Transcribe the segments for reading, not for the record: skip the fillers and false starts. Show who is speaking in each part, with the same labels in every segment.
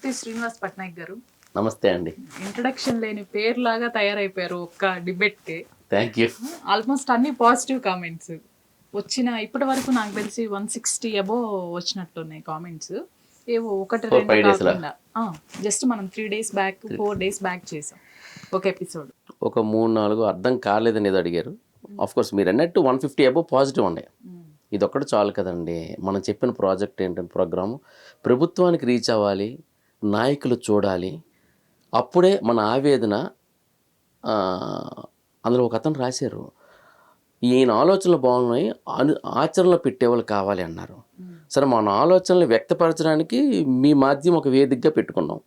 Speaker 1: నమస్తే శ్రీనివాస్ పట్నాయక్ గారు.
Speaker 2: నమస్తే అండి.
Speaker 1: ఇంట్రడక్షన్ లేని పేరులాగా తయారైపోయారు ఒక్క డిబేట్కి.
Speaker 2: Thank you.
Speaker 1: ఆల్మోస్ట్ అన్ని పాజిటివ్ కామెంట్స్ వచ్చిన ఇప్పటి వరకు నాకు తెలిసి 160 అబోవ్ వచ్చినట్టున్నాయి కామెంట్స్. ఏవో ఒకటి రెండు కాకుండా జస్ట్ మనం 3 days బ్యాక్ 4 days బ్యాక్ చేసాం ఒక ఎపిసోడ్.
Speaker 2: ఒక 3-4 అర్థం కాలేదని ఏదో అడిగారు. ఆఫ్ కోర్స్ మీరు అన్నట్టు 150 అబోవ్ పాజిటివ్ ఉన్నాయి. ఇది ఒక్కటి చాలు కదండి. మనం చెప్పిన ప్రాజెక్ట్ ఏంటంటే ప్రోగ్రాము ప్రభుత్వానికి రీచ్ అవ్వాలి, నాయకులు చూడాలి. అప్పుడే మన ఆవేదన. అందులో ఒక అతను రాశారు, ఈయన ఆలోచనలు బాగున్నాయి, ఆచరణలో పెట్టేవాళ్ళు కావాలి అన్నారు. సరే, మన ఆలోచనలు వ్యక్తపరచడానికి మీ మాధ్యమం ఒక వేదికగా పెట్టుకున్నాం,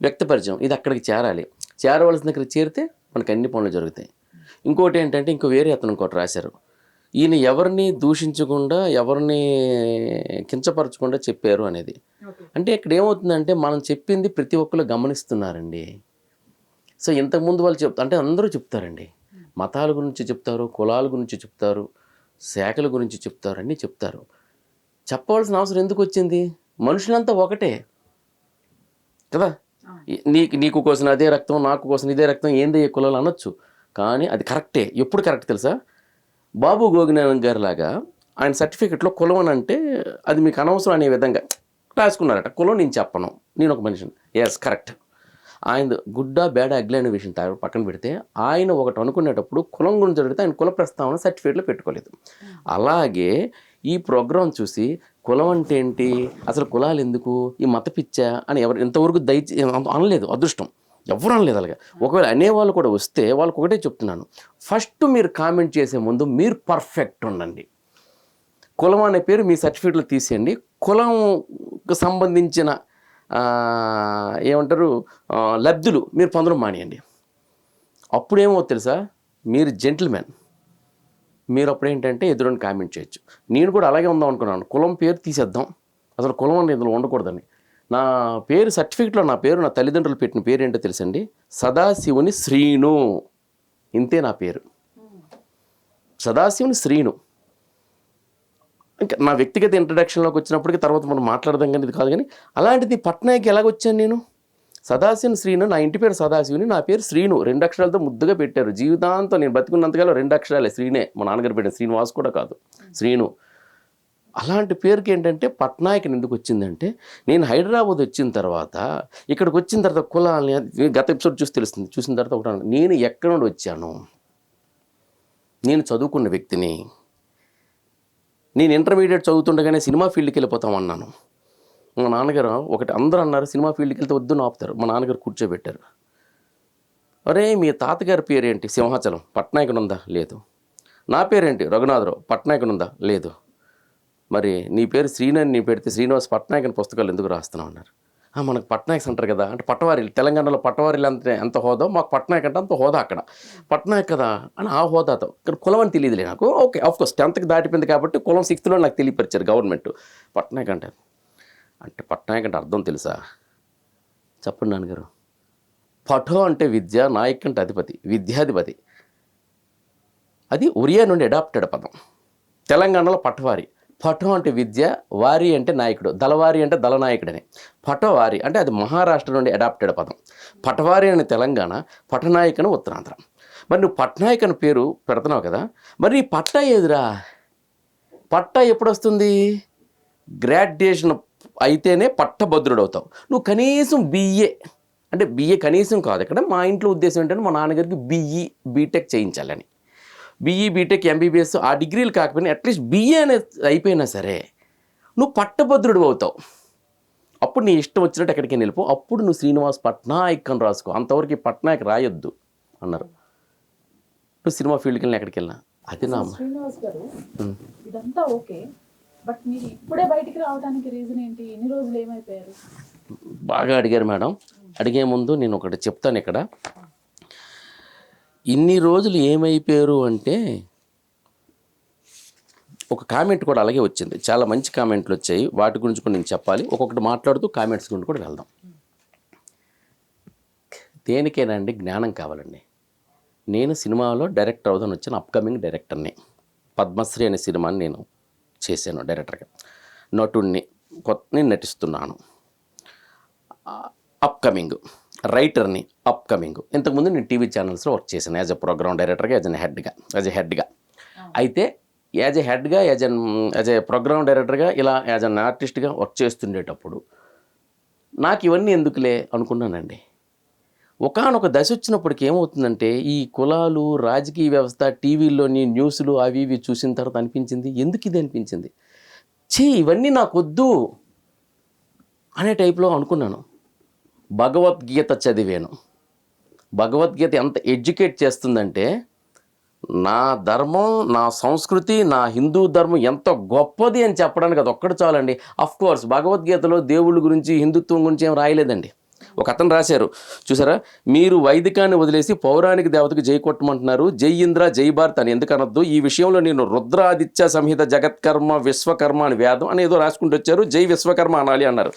Speaker 2: వ్యక్తపరిచాం. ఇది అక్కడికి చేరాలి, చేరవలసిన దగ్గర చేరితే మనకు అన్ని పనులు జరుగుతాయి. ఇంకోటి ఏంటంటే వేరే అతను ఇంకోటి రాశారు, ఈయన ఎవరిని దూషించకుండా ఎవరిని కించపరచకుండా చెప్పారు అనేది. అంటే ఇక్కడ ఏమవుతుందంటే మనం చెప్పింది ప్రతి ఒక్కరు గమనిస్తున్నారండి. సో ఇంతకుముందు వాళ్ళు అంటే అందరూ చెప్తారండి, మతాల గురించి చెప్తారు, కులాల గురించి చెప్తారు, శాఖల గురించి చెప్తారు, అన్నీ చెప్తారు. చెప్పవలసిన అవసరం ఎందుకు వచ్చింది? మనుషులంతా ఒకటే కదా. నీకు కోసం అదే రక్తం, నాకు కోసం ఇదే రక్తం, ఏంది ఏ కులాలు అనొచ్చు, కానీ అది కరెక్టే. ఎప్పుడు కరెక్ట్ తెలుసా? బాబు గోగినాథన్ గారి లాగా ఆయన సర్టిఫికెట్లో కులం అని అంటే అది మీకు అనవసరం అనే విధంగా రాసుకున్నారట. కులం నేను చెప్పను, నేను ఒక మనిషిని. Yes, correct. ఆయన గుడ్డ బేడ అగ్లి అనే విషయం పక్కన పెడితే ఆయన ఒకటి అనుకునేటప్పుడు కులం గురించి జరిగితే ఆయన కుల ప్రస్తావన సర్టిఫికేట్లో పెట్టుకోలేదు. అలాగే ఈ ప్రోగ్రాం చూసి కులం అంటే ఏంటి, అసలు కులాలు ఎందుకు, ఈ మత పిచ్చా అని ఎవరు ఇంతవరకు అనలేదు. అదృష్టం ఎవరు అనలేదు. అలాగే ఒకవేళ అనేవాళ్ళు కూడా వస్తే వాళ్ళకి ఒకటే చెప్తున్నాను, ఫస్ట్ మీరు కామెంట్ చేసే ముందు మీరు పర్ఫెక్ట్ ఉండండి. కులం అనే పేరు మీ సర్టిఫికేట్లో తీసేయండి. కులంకు సంబంధించిన ఏమంటారు లబ్ధులు మీరు పొందడం మానేయండి. అప్పుడేమో తెలుసా, మీరు జెంటిల్మెన్. మీరు అప్పుడేంటంటే ఎదురుని కామెంట్ చేయొచ్చు. నేను కూడా అలాగే ఉందాం అనుకున్నాను, కులం పేరు తీసేద్దాం, అసలు కులం అనేది ఇందులో ఉండకూడదని. నా పేరు సర్టిఫికెట్లో నా తల్లిదండ్రులు పెట్టిన పేరు ఏంటో తెలుసండి, సదాశివుని శ్రీను. ఇంతే నా పేరు, సదాశివుని శ్రీను. ఇంకా నా వ్యక్తిగత ఇంట్రడక్షన్లోకి వచ్చినప్పటికీ తర్వాత మనం మాట్లాడదాం, కానీ ఇది కాదు. కానీ అలాంటిది పట్నాయక్ ఎలాగొచ్చాను నేను? సదాశివుని శ్రీను, నా ఇంటి పేరు సదాశివుని, నా పేరు శ్రీను. 2 అక్షరాలతో ముద్దుగా పెట్టారు. జీవితాంతం నేను బతుకున్నంతకాలం 2 అక్షరాలే, శ్రీనే. మా నాన్నగారు పెట్టిన శ్రీనివాస్ కూడా కాదు, శ్రీను. అలాంటి పేరుకి ఏంటంటే పట్నాయక్ ఎందుకు వచ్చిందంటే, నేను హైదరాబాద్ వచ్చిన తర్వాత, ఇక్కడికి వచ్చిన తర్వాత కులాలని గత ఎపిసోడ్ చూసి తెలుస్తుంది. చూసిన తర్వాత ఒకటి, నేను ఎక్కడి నుండి వచ్చాను, నేను చదువుకున్న వ్యక్తిని. నేను ఇంటర్మీడియట్ చదువుతుండగానే సినిమా ఫీల్డ్కి వెళ్ళిపోతామన్నాను. మా నాన్నగారు ఒకటి అందరూ అన్నారు, సినిమా ఫీల్డ్కి వెళ్తే వద్దు ఆపుతారు. మా నాన్నగారు కూర్చోబెట్టారు. అరే, మీ తాతగారి పేరేంటి? సింహాచలం. పట్నాయకుని ఉందా? లేదు. నా పేరేంటి? రఘునాథరావు. పట్నాయకుని ఉందా? లేదు. మరి నీ పేరు శ్రీనని నీ పెడితే శ్రీనివాస్ పట్నాయక్ అని పుస్తకాలు ఎందుకు రాస్తున్నావు అన్నారు. మనకు పట్నాయక్స్ అంటారు కదా, అంటే పట్టవారీలు, తెలంగాణలో పట్టవారీలు ఎంత హోదా, మాకు పట్నాయక్ అంటే అంత హోదా. అక్కడ పట్నాయక్ కదా అని ఆ హోదాతో. ఇక్కడ కులం అని తెలియదులే నాకు. ఓకే, ఆఫ్కోర్స్ 10th దాటిపోయింది కాబట్టి కులం 6thలో నాకు తెలియపరిచారు గవర్నమెంట్. పట్నాయక్ అంటే పట్నాయక్ అంటే అర్థం తెలుసా? చెప్పండి నాన్నగారు. పఠో అంటే విద్య, నాయక్ అంటే అధిపతి, విద్యాధిపతి. అది ఒరియా నుండి అడాప్టెడ్ పదం. తెలంగాణలో పట్టవారి. పఠో అంటే విద్య, వారి అంటే నాయకుడు, దళవారి అంటే దళనాయకుడని. పటవారి అంటే అది మహారాష్ట్ర నుండి అడాప్టెడ్ పదం. పటవారి అని తెలంగాణ, పట్టనాయక్ అని ఉత్తరాంధ్ర. మరి నువ్వు పట్నాయక్ అని పేరు పెడుతున్నావు కదా, మరి నీ పట్టా ఏదిరా? పట్టా ఎప్పుడు వస్తుంది? గ్రాడ్యుయేషన్ అయితేనే పట్టభద్రుడు అవుతావు. నువ్వు కనీసం BA అంటే BA కనీసం కాదు. ఇక్కడ మా ఇంట్లో ఉద్దేశం ఏంటంటే మా నాన్నగారికి BE బీటెక్ చేయించాలని. BE బీటెక్ MBBS ఆ డిగ్రీలు కాకపోయినా అట్లీస్ట్ BA అనేది అయిపోయినా సరే నువ్వు పట్టభద్రుడు అవుతావు. అప్పుడు నీ ఇష్టం వచ్చినట్టు ఎక్కడికి వెళ్ళిపో, అప్పుడు నువ్వు శ్రీనివాస్ పట్నాయక్ అని రాసుకో. అంతవరకు పట్నాయక్ రాయొద్దు అన్నారు. నువ్వు సినిమా ఫీల్డ్కి వెళ్ళిన ఎక్కడికి వెళ్ళినా అది నా.
Speaker 1: శ్రీనివాస్ గారు, ఇదంతా ఓకే, బట్ మీరు ఇప్పుడే బయటికి రావడానికి రీజన్ ఏంటి? ఎన్ని రోజులు ఏమైపోయారు?
Speaker 2: బాగా అడిగారు మేడం. అడిగే ముందు నేను ఒకటి చెప్తాను ఇక్కడ. ఇన్ని రోజులు ఏమైపోయారు అంటే ఒక కామెంట్ కూడా అలాగే వచ్చింది. చాలా మంచి కామెంట్లు వచ్చాయి, వాటి గురించి కూడా నేను చెప్పాలి. ఒక్కొక్కటి మాట్లాడుతూ కామెంట్స్ గురించి కూడా వెళ్దాం. దేనికైనా అండి జ్ఞానం కావాలండి. నేను సినిమాలో డైరెక్టర్ అవుదాని వచ్చిన అప్కమింగ్ డైరెక్టర్ని. పద్మశ్రీ అనే సినిమాని నేను చేశాను డైరెక్టర్గా. నటుడిని నటిస్తున్నాను. అప్కమింగ్ రైటర్ని, అప్కమింగ్. ఇంతకుముందు నేను టీవీ ఛానల్స్లో వర్క్ చేశాను యాజ్ ఎ ప్రోగ్రామ్ డైరెక్టర్గా, యాజ్ ఎ హెడ్గా. అయితే యాజ్ ఎ హెడ్గా, యాజ్ ఎ ప్రోగ్రామ్ డైరెక్టర్గా, ఇలా యాజ్ అన్ ఆర్టిస్ట్గా వర్క్ చేస్తుండేటప్పుడు నాకు ఇవన్నీ ఎందుకులే అనుకున్నానండి. ఒకానొక దశ వచ్చినప్పటికి ఏమవుతుందంటే, ఈ కులాలు, రాజకీయ వ్యవస్థ, టీవీల్లోని న్యూస్లు అవి ఇవి చూసిన తర్వాత అనిపించింది, ఎందుకు ఇది అనిపించింది, ఇవన్నీ నాకొద్దు అనే టైప్లో అనుకున్నాను. భగవద్గీత చదివాను. భగవద్గీత ఎంత ఎడ్యుకేట్ చేస్తుందంటే, నా ధర్మం, నా సంస్కృతి, నా హిందూ ధర్మం ఎంత గొప్పది అని చెప్పడానికి అది ఒక్కటి చాలండి. అఫ్కోర్స్ భగవద్గీతలో దేవుళ్ళ గురించి, హిందుత్వం గురించి ఏం రాయలేదండి. ఒక అతను రాశారు చూసారా, మీరు వైదికాన్ని వదిలేసి పౌరాణిక దేవతకు జై కొట్టమంటున్నారు, జై ఇంద్ర జై భారత్ అని ఎందుకు అనొద్దు, ఈ విషయంలో నేను రుద్రాదిత్య సంహిత జగత్కర్మ విశ్వకర్మ అని వేదం అని ఏదో రాసుకుంటూ వచ్చారు, జై విశ్వకర్మ అనాలి అన్నారు.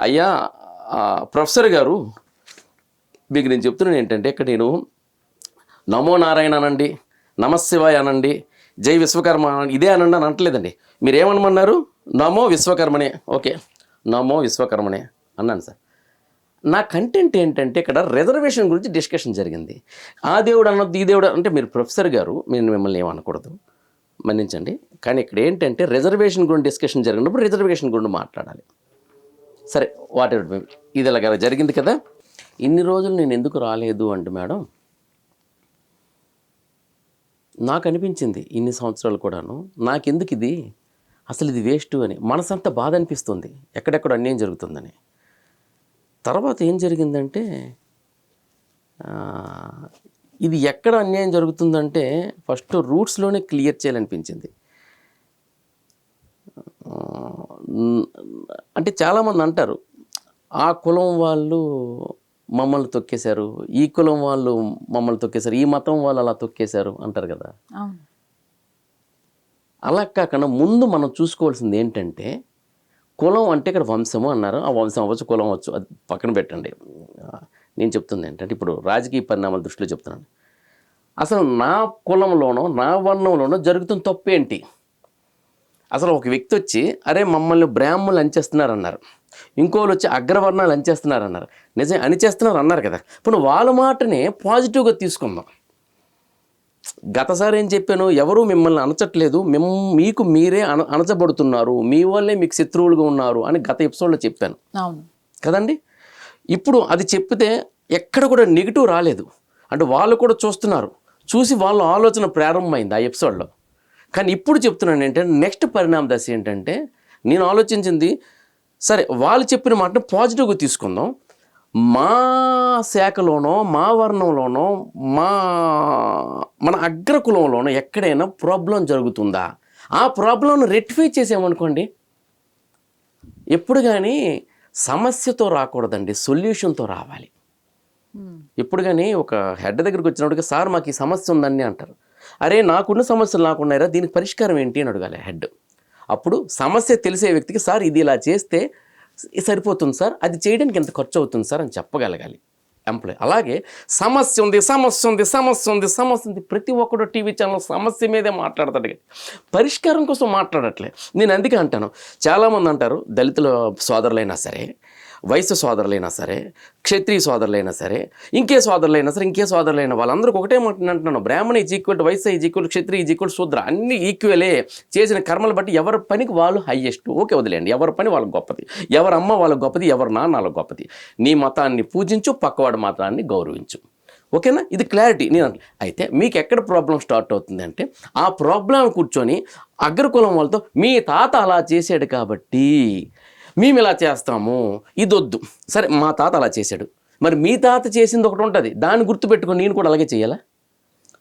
Speaker 2: అయ్యా ప్రొఫెసర్ గారు, మీకు నేను చెప్తున్నాను ఏంటంటే, ఇక్కడ నేను నమో నారాయణ అనండి, నమశివాయ అనండి, జై విశ్వకర్మ ఇదే అనండి అని అంటలేదండి. మీరు ఏమనమన్నారు? నమో విశ్వకర్మనే. ఓకే, నమో విశ్వకర్మనే అన్నాను సార్. నా కంటెంట్ ఏంటంటే, ఇక్కడ రిజర్వేషన్ గురించి డిస్కషన్ జరిగింది. ఆ దేవుడు అన్నది, ఈ దేవుడు అంటే, మీరు ప్రొఫెసర్ గారు, నేను మిమ్మల్ని ఏమనకూడదు, మన్నించండి. కానీ ఇక్కడ ఏంటంటే, రిజర్వేషన్ గురించి డిస్కషన్ జరిగినప్పుడు రిజర్వేషన్ గురించి మాట్లాడాలి. సరే, వాట్ ఎవర్, ఇది ఇలాగ జరిగింది కదా. ఇన్ని రోజులు నేను ఎందుకు రాలేదు అంటే మేడం, నాకు అనిపించింది ఇన్ని సంవత్సరాలు కూడాను, నాకెందుకు ఇది, అసలు ఇది వేస్ట్ అని మనసంతా బాధ అనిపిస్తుంది, ఎక్కడెక్కడ అన్యాయం జరుగుతుందని. తర్వాత ఏం జరిగిందంటే, ఇది ఎక్కడ అన్యాయం జరుగుతుందంటే ఫస్ట్ రూట్స్లోనే క్లియర్ చేయాలనిపించింది. అంటే చాలామంది అంటారు, ఆ కులం వాళ్ళు మమ్మల్ని తొక్కేశారు, ఈ కులం వాళ్ళు మమ్మల్ని తొక్కేశారు, ఈ మతం వాళ్ళు అలా తొక్కేశారు అంటారు కదా. అలా కాకుండా ముందు మనం చూసుకోవాల్సింది ఏంటంటే, కులం అంటే ఇక్కడ వంశము అన్నారు, ఆ వంశం అవ్వచ్చు, కులం అవ్వచ్చు, అది పక్కన పెట్టండి. నేను చెప్తుంది ఏంటంటే, ఇప్పుడు రాజకీయ పరిణామాల దృష్టిలో చెప్తున్నాను. అసలు నా కులంలోనో, నా వర్ణంలోనో జరుగుతున్న తప్పు ఏంటి? అసలు ఒక వ్యక్తి వచ్చి, అరే మమ్మల్ని బ్రాహ్మణులు అంచేస్తున్నారు అన్నారు, ఇంకోళ్ళు వచ్చి అగ్రవర్ణాలు అంచేస్తున్నారు అన్నారు. నిజం అనిచేస్తున్నారు అన్నారు కదా. ఇప్పుడు వాళ్ళ మాటనే పాజిటివ్గా తీసుకుందాం. గతసారి ఏం చెప్పాను, ఎవరు మిమ్మల్ని అనచట్లేదు, మీకు మీరే అణచబడుతున్నారు, మీ వాళ్ళే మీకు శత్రువులుగా ఉన్నారు అని గత ఎపిసోడ్లో చెప్పాను కదండి. ఇప్పుడు అది చెప్తే ఎక్కడ కూడా నెగిటివ్ రాలేదు, అంటే వాళ్ళు కూడా చూస్తున్నారు, చూసి వాళ్ళ ఆలోచన ప్రారంభమైంది ఆ ఎపిసోడ్లో. కానీ ఇప్పుడు చెప్తున్నాను ఏంటంటే, నెక్స్ట్ పరిణామ దశ ఏంటంటే, నేను ఆలోచించింది, సరే వాళ్ళు చెప్పిన మాటను పాజిటివ్గా తీసుకుందాం, మా శాఖలోనో, మా వర్ణంలోనో, మన అగ్రకులంలోనో ఎక్కడైనా ప్రాబ్లం జరుగుతుందా, ఆ ప్రాబ్లంను రెక్టిఫై చేసామనుకోండి. ఎప్పుడు కానీ సమస్యతో రాకూడదండి, సొల్యూషన్తో రావాలి. ఎప్పుడు కానీ ఒక హెడ్ దగ్గరికి వచ్చినప్పటికీ, సార్ మాకు ఈ సమస్య ఉందని అంటారు. అరే నాకున్న సమస్యలు నాకున్నాయిరా, దీనికి పరిష్కారం ఏంటి అని అడగాలి హెడ్. అప్పుడు సమస్య తెలిసే వ్యక్తికి, సార్ ఇది ఇలా చేస్తే సరిపోతుంది సార్, అది చేయడానికి ఎంత ఖర్చు అవుతుంది సార్ అని చెప్పగలగాలి ఎంప్లాయ్. అలాగే సమస్య ఉంది, ప్రతి ఒక్కడు టీవీ ఛానల్ సమస్య మీదే మాట్లాడతాడు, పరిష్కారం కోసం మాట్లాడట్లే. నేను అందుకే అంటాను, చాలామంది అంటారు, దళితుల సోదరులైనా సరే, వైశ్య సోదరులైనా సరే, క్షత్రియ సోదరులైనా సరే, ఇంకే సోదరులైన వాళ్ళందరికీ ఒకటే అంటున్నాను, బ్రాహ్మణ ఈజ్ ఈక్వల్ టు వైశ్య ఈజ్ ఈక్వల్ టు క్షత్రియ ఈజ్ ఈక్వల్ టు శూద్ర, అన్ని ఈక్వలే. చేసిన కర్మలు బట్టి ఎవరి పనికి వాళ్ళు హయ్యెస్ట్, ఓకే వదిలేండి, ఎవరి పని వాళ్ళకి గొప్పది, ఎవరి అమ్మ వాళ్ళకి గొప్పది, ఎవరి నాన్న వాళ్ళకి గొప్పది. నీ మతాన్ని పూజించు, పక్కవాడి మతాన్ని గౌరవించు, ఓకేనా? ఇది క్లారిటీ. అయితే మీకు ఎక్కడ ప్రాబ్లం స్టార్ట్ అవుతుంది అంటే, ఆ ప్రాబ్లం కూర్చొని అగ్రకులం వాళ్ళతో, మీ తాత అలా చేశాడు కాబట్టి మేము ఇలా చేస్తాము, ఇదొద్దు. సరే మా తాత అలా చేశాడు, మరి మీ తాత చేసింది ఒకటి ఉంటుంది, దాన్ని గుర్తుపెట్టుకొని నేను కూడా అలాగే చేయాలా?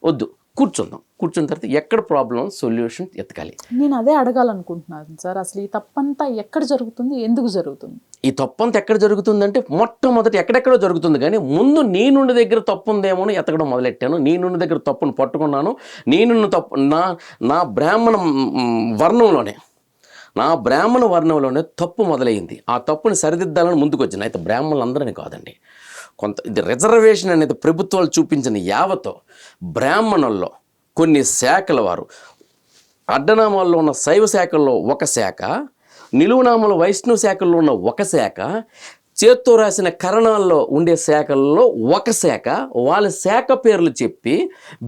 Speaker 2: వద్దు, కూర్చున్న తర్వాత ఎక్కడ ప్రాబ్లం సొల్యూషన్ ఎతకాలి.
Speaker 1: నేను అదే అడగాలనుకుంటున్నాను సార్, అసలు ఈ తప్పంతా ఎక్కడ జరుగుతుంది, ఎందుకు జరుగుతుంది?
Speaker 2: ఈ తప్పంతా ఎక్కడ జరుగుతుందంటే, మొట్టమొదటి ఎక్కడెక్కడో జరుగుతుంది, కానీ ముందు నేనున్న దగ్గర తప్పు ఉందేమో అని ఎతకడం మొదలెట్టాను. నేనున్న దగ్గర తప్పును పట్టుకున్నాను. నేనున్న తప్పు నా బ్రాహ్మణ వర్ణంలోనే తప్పు మొదలైంది. ఆ తప్పుని సరిదిద్దాలని ముందుకు వచ్చింది. అయితే బ్రాహ్మణులందరినీ కాదండి, ఇది రిజర్వేషన్ అనేది ప్రభుత్వాలు చూపించిన యావతో బ్రాహ్మణుల్లో కొన్ని శాఖల వారు, అడ్డనామాల్లో ఉన్న శైవ శాఖల్లో ఒక శాఖ, నిలువునామాల వైష్ణవ శాఖల్లో ఉన్న ఒక శాఖ, చేత్తో రాసిన కరణాల్లో ఉండే శాఖల్లో ఒక శాఖ వాళ్ళ శాఖ పేర్లు చెప్పి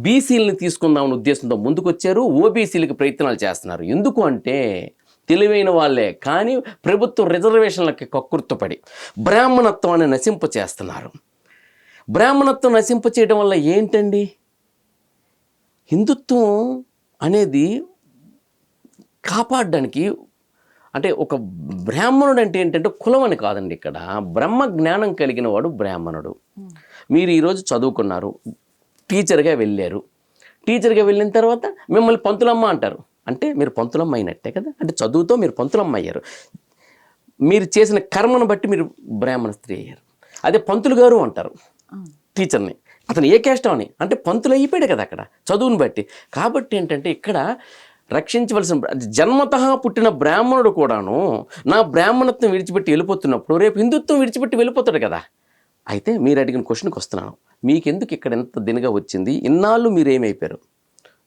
Speaker 2: బీసీలని తీసుకుందామని ఉద్దేశంతో ముందుకొచ్చారు. ఓబీసీలకి ప్రయత్నాలు చేస్తున్నారు. ఎందుకు అంటే తెలివైన వాళ్ళే, కానీ ప్రభుత్వం రిజర్వేషన్లకి కక్కుర్తుపడి బ్రాహ్మణత్వాన్ని నశింప చేస్తున్నారు. బ్రాహ్మణత్వం నశింప చేయడం వల్ల ఏంటండి? హిందుత్వం అనేది కాపాడడానికి, అంటే ఒక బ్రాహ్మణుడు అంటే ఏంటంటే కులం అని కాదండి. ఇక్కడ బ్రహ్మ జ్ఞానం కలిగిన వాడు బ్రాహ్మణుడు. మీరు ఈరోజు చదువుకున్నారు, టీచర్గా వెళ్ళారు. టీచర్గా వెళ్ళిన తర్వాత మిమ్మల్ని పంతులమ్మ అంటారు. అంటే మీరు పంతులమ్మ అయినట్టే కదా. అంటే చదువుతో మీరు పంతులమ్మ అయ్యారు. మీరు చేసిన కర్మను బట్టి మీరు బ్రాహ్మణ స్త్రీ అయ్యారు. అదే పంతులు గారు అంటారు టీచర్ని. అతను ఏ క్యాస్ట్ అని అంటే పంతులు అయిపోయాడు కదా అక్కడ చదువుని బట్టి. కాబట్టి ఏంటంటే ఇక్కడ రక్షించవలసిన జన్మతః పుట్టిన బ్రాహ్మణుడు కూడాను నా బ్రాహ్మణత్వం విడిచిపెట్టి వెళ్ళిపోతున్నప్పుడు రేపు హిందుత్వం విడిచిపెట్టి వెళ్ళిపోతాడు కదా. అయితే మీరు అడిగిన క్వశ్చన్కి వస్తున్నాను. మీకెందుకు ఇక్కడ ఎంత దినగా వచ్చింది? ఇన్నాళ్ళు మీరు ఏమైపోయారు?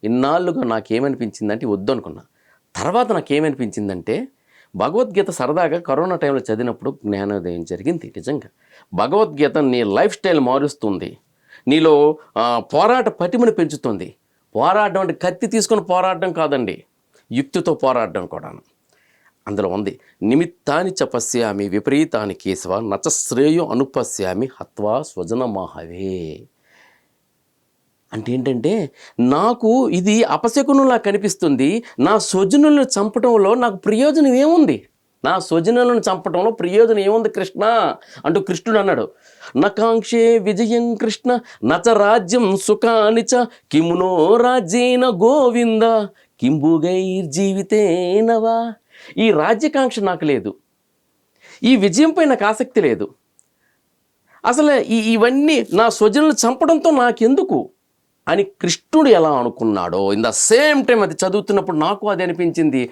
Speaker 2: ఇన్నాళ్ళుగా నాకేమనిపించిందంటే వద్దు అనుకున్నా. తర్వాత నాకేమనిపించిందంటే భగవద్గీత సరదాగా కరోనా టైంలో చదివినప్పుడు జ్ఞానోదయం జరిగింది. నిజంగా భగవద్గీత నీ లైఫ్ స్టైల్ మారుస్తుంది, నీలో పోరాట పటిమను పెంచుతుంది. పోరాటం అంటే కత్తి తీసుకొని పోరాడడం కాదండి, యుక్తితో పోరాడడం కూడాను అందులో ఉంది. నిమిత్తాన్ని చ పశ్యామి విపరీతాన్ని కేశవ నచ శ్రేయో అనుపశ్యామి హత్వా స్వజనమాహవే. అంటే ఏంటంటే నాకు ఇది అపశకునంలా కనిపిస్తుంది. నా స్వజనులను చంపడంలో నాకు ప్రయోజనం ఏముంది? నా స్వజనులను చంపడంలో ప్రయోజనం ఏముంది కృష్ణ అంటూ కృష్ణుడు అన్నాడు. నకాంక్షే విజయం కృష్ణ నచ రాజ్యం సుఖాని చ కిమునో రాజ్యేన గోవింద కింబుగైర్జీవితేనవా. ఈ రాజ్యకాంక్ష నాకు లేదు, ఈ విజయంపై నాకు ఆసక్తి లేదు. అసలు ఇవన్నీ నా స్వజనులు చంపడంతో నాకెందుకు అని కృష్ణుడు ఎలా అనుకున్నాడో ఇన్ ద సేమ్ టైం అది చదువుతున్నప్పుడు నాకు అది అనిపించింది.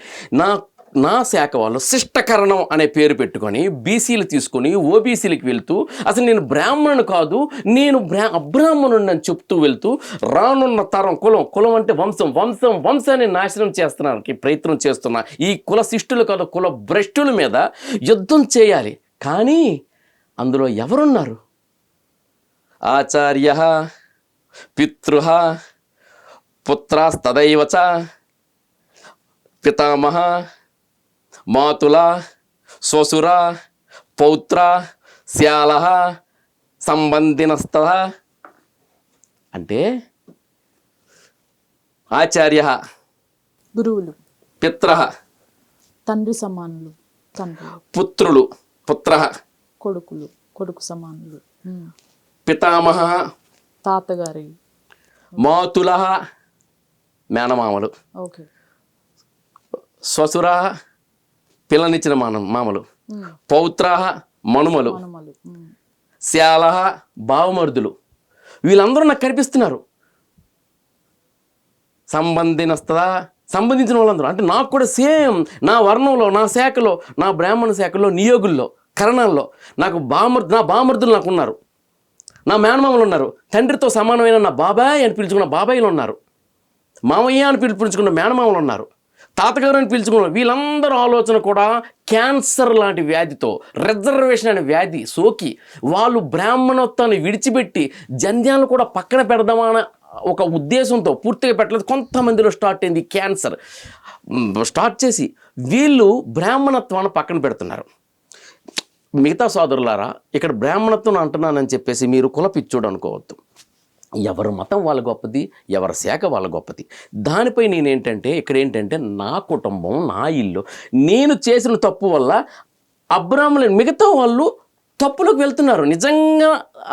Speaker 2: నా శాఖ వాళ్ళు శిష్టకరణం అనే పేరు పెట్టుకొని బీసీలు తీసుకొని ఓబీసీలకు వెళ్తూ అసలు నేను బ్రాహ్మణుడు కాదు, నేను అబ్రాహ్మణుడిని అని చెప్తూ వెళ్తూ రానున్న తరం కులం అంటే వంశాన్ని నాశనం చేస్తున్నానికి ప్రయత్నం చేస్తున్నా ఈ కుల శిష్టులు కాదు కుల భ్రష్టుల మీద యుద్ధం చేయాలి. కానీ అందులో ఎవరున్నారు? ఆచార్య పితృ పుత్రాస్తదైవ చ పితామహ మాతుల శ్వశుర పౌత్ర శ్యాల సంబంధినస్త. అంటే ఆచార్య
Speaker 1: గురువులు,
Speaker 2: పిత్ర
Speaker 1: తండ్రి సమానులు,
Speaker 2: పుత్రులు పుత్ర
Speaker 1: కొడుకు సమానులు,
Speaker 2: పితామహ
Speaker 1: తాతగారి,
Speaker 2: మాతుల మేనమామలు, శ్వశుర పిల్లనిచ్చిన మామలు, పౌత్ర మనుమలు, శ్యాల బావమరుదులు, వీళ్ళందరూ నాకు కనిపిస్తున్నారు. సంబంధించిన వాళ్ళందరూ అంటే నాకు కూడా సేమ్ నా వర్ణంలో నా శాఖలో నా బ్రాహ్మణ శాఖలో నియోగుల్లో కరణాల్లో నాకు నా బామర్దులు నాకు ఉన్నారు, నా మేనమామలు ఉన్నారు, తండ్రితో సమానమైన నా బాబాయ్ అని పిలుచుకున్న బాబాయిలు ఉన్నారు, మామయ్య అని పిలుచుకున్న మేనమామలు ఉన్నారు, తాతగారు అని పిలుచుకున్న వీళ్ళందరూ ఆలోచన కూడా క్యాన్సర్ లాంటి వ్యాధితో రిజర్వేషన్ అనే వ్యాధి సోకి వాళ్ళు బ్రాహ్మణత్వాన్ని విడిచిపెట్టి జంధ్యాలను కూడా పక్కన పెడదామన్న ఒక ఉద్దేశంతో పూర్తిగా పెట్టలేదు. కొంతమందిలో స్టార్ట్ అయింది క్యాన్సర్. స్టార్ట్ చేసి వీళ్ళు బ్రాహ్మణత్వాన్ని పక్కన పెడుతున్నారు. మిగతా సోదరులారా, ఇక్కడ బ్రాహ్మణత్వం అంటున్నానని చెప్పేసి మీరు కులపిచ్చోడు అనుకోవద్దు. ఎవరి మతం వాళ్ళ గొప్పది, ఎవరి శాఖ వాళ్ళ గొప్పది. దానిపై ఇక్కడ ఏంటంటే నా కుటుంబం నా ఇల్లు నేను చేసిన తప్పు వల్ల అబ్రాహ్మణులు మిగతా వాళ్ళు తప్పులోకి వెళ్తున్నారు. నిజంగా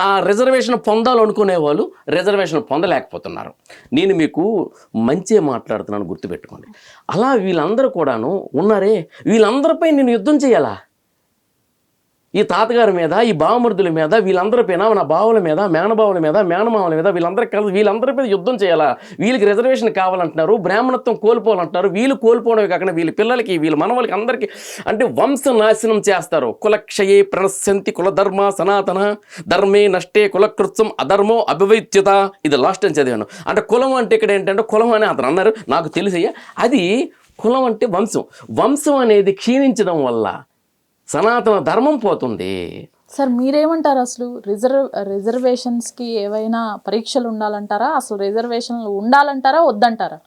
Speaker 2: ఆ రిజర్వేషన్ పొందాలనుకునే వాళ్ళు రిజర్వేషన్ పొందలేకపోతున్నారు. నేను మీకు మంచిగా మాట్లాడుతున్నాను, గుర్తుపెట్టుకోండి. అలా వీళ్ళందరూ కూడాను ఉన్నారే, వీళ్ళందరిపై నేను యుద్ధం చేయాలా? ఈ తాతగారి మీద, ఈ బావమరుదుల మీద, వీళ్ళందరిపైన నా బావుల మీద, మేనబావుల మీద, మేనమావుల మీద వీళ్ళందరి మీద యుద్ధం చేయాలా? వీళ్ళకి రిజర్వేషన్ కావాలంటున్నారు, బ్రాహ్మణత్వం కోల్పోవాలంటున్నారు. వీళ్ళు కోల్పోవడమే కాకుండా వీళ్ళ పిల్లలకి వీళ్ళ మనవలకి అందరికీ అంటే వంశ నాశనం చేస్తారు. కులక్షయే ప్రణశ్యంతి కులధర్మ సనాతన ధర్మే నష్టే కులకృత్సం అధర్మో అభివైత్యత. ఇది లాస్ట్ అని చదివాను. అంటే కులం అంటే ఇక్కడ ఏంటంటే కులం అని అతను అన్నారు, నాకు తెలిసయ్యా. అది కులం అంటే వంశం అనేది క్షీణించడం వల్ల సనాతన ధర్మం పోతుంది,
Speaker 1: సార్ మీరేమంటారు అసలు రిజర్వేషన్స్కి ఏవైనా పరీక్షలు ఉండాలంటారా, అసలు రిజర్వేషన్లు ఉండాలంటారా వద్దంటారా?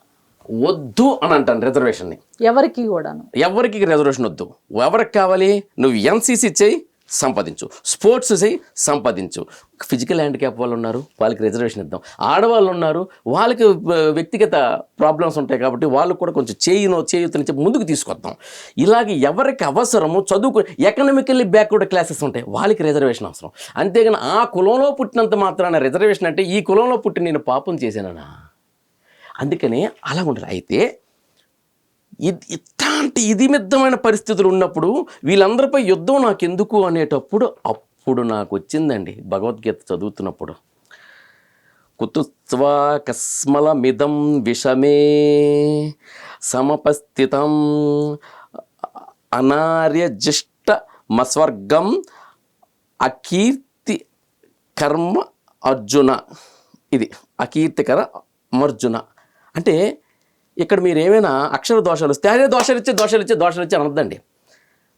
Speaker 2: వద్దు అని అంటాను రిజర్వేషన్ని.
Speaker 1: ఎవరికి కూడాను,
Speaker 2: ఎవరికి రిజర్వేషన్ వద్దు. ఎవరికి కావాలి? నువ్వు ఎన్సీసీ చేయి, సంపాదించు. స్పోర్ట్స్ చేయి, సంపాదించు. ఫిజికల్ హ్యాండిక్యాప్ వాళ్ళు ఉన్నారు, వాళ్ళకి రిజర్వేషన్ ఇద్దాం. ఆడవాళ్ళు ఉన్నారు, వాళ్ళకి వ్యక్తిగత ప్రాబ్లమ్స్ ఉంటాయి కాబట్టి వాళ్ళకు కూడా కొంచెం చేయుతనిచ్చి ముందుకు తీసుకొద్దాం. ఇలాగే ఎవరికి అవసరమో చదువుకు ఎకనామికల్లీ బ్యాక్వర్డ్ క్లాసెస్ ఉంటాయి, వాళ్ళకి రిజర్వేషన్ అవసరం. అంతేగాని ఆ కులంలో పుట్టినంత మాత్రాన రిజర్వేషన్ అంటే ఈ కులంలో పుట్టి నేను పాపం చేశానన్నా. అందుకనే అలా ఉండదు. అయితే ఇట్లాంటి ఇదిమిద్దమైన పరిస్థితులు ఉన్నప్పుడు వీళ్ళందరిపై యుద్ధం నాకెందుకు అనేటప్పుడు అప్పుడు నాకు వచ్చిందండి భగవద్గీత చదువుతున్నప్పుడు. కుతుత్వా కస్మల మిదం విషమే సమపస్థితం అనార్యజిష్ట మస్వర్గం అకీర్తి కర్మ అర్జున. ఇది అకీర్తికర అర్జున అంటే ఇక్కడ మీరు ఏమైనా అక్షర దోషాలు వస్తే అదే దోషాలు ఇచ్చే అనొద్దండి.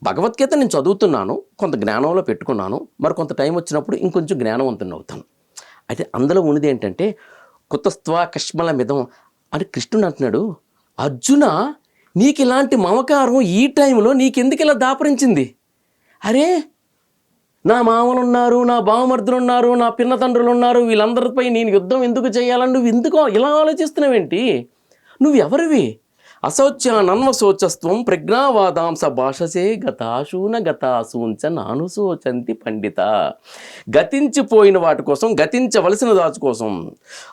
Speaker 2: భగవద్గీత నేను చదువుతున్నాను, కొంత జ్ఞానంలో పెట్టుకున్నాను, మరి కొంత టైం వచ్చినప్పుడు ఇంకొంచెం జ్ఞానవంతుని అవుతాను. అయితే అందులో ఉన్నది ఏంటంటే కుతస్త్వా కష్మల మిదం అని కృష్ణుడు అంటున్నాడు, అర్జున నీకు ఇలాంటి మమకారం ఈ టైంలో నీకెందుకు ఇలా దాపరించింది? అరే నా మామలు ఉన్నారు, నా బావమర్దులు ఉన్నారు, నా పిన్న తండ్రులు ఉన్నారు, వీళ్ళందరిపై నేను యుద్ధం ఎందుకు చేయాలని నువ్వు ఎందుకో ఇలా ఆలోచిస్తున్నావేంటి? నువ్వు ఎవరివి? అశౌచ్యానన్వశోచస్త్వం ప్రజ్ఞావాదాంస భాషసే గతాశూన గతాశూంచ నాను శోచంతి పండిత. గతించిపోయిన వాటి కోసం, గతించవలసిన దాటి కోసం,